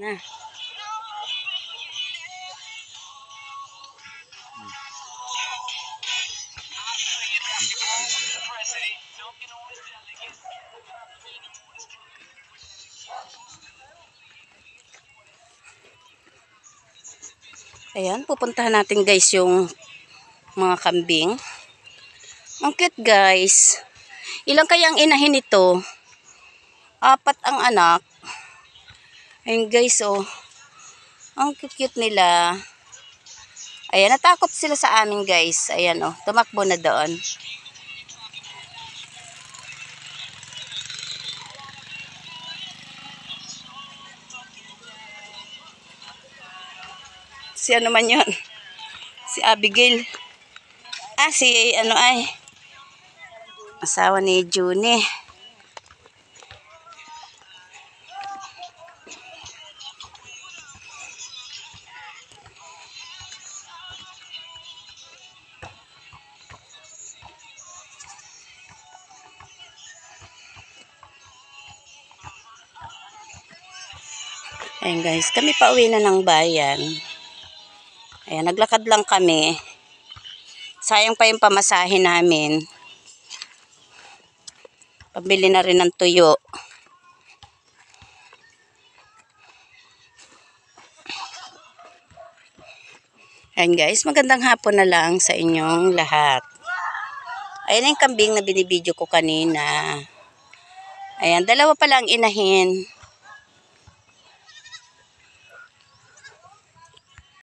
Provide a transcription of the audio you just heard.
Na. Ayan, pupuntahan natin guys yung mga kambing. Ang cute guys. Ilang kaya ang inahin nito? 4 ang anak. Ayun guys oh. Ang cute nila. Ayan, natakot sila sa amin guys. Ayan oh, tumakbo na doon. Si ano man yun? Si Abigail. Si ano ay. Asawa ni Juni. Ayan guys, kami pauwi na ng bayan. Ayan, naglakad lang kami. Sayang pa yung pamasahe namin. Pabili na rin ng tuyo. Ayan guys, magandang hapon na lang sa inyong lahat. Ayan yung kambing na binibidyo ko kanina. Ayan, dalawa pa lang inahin.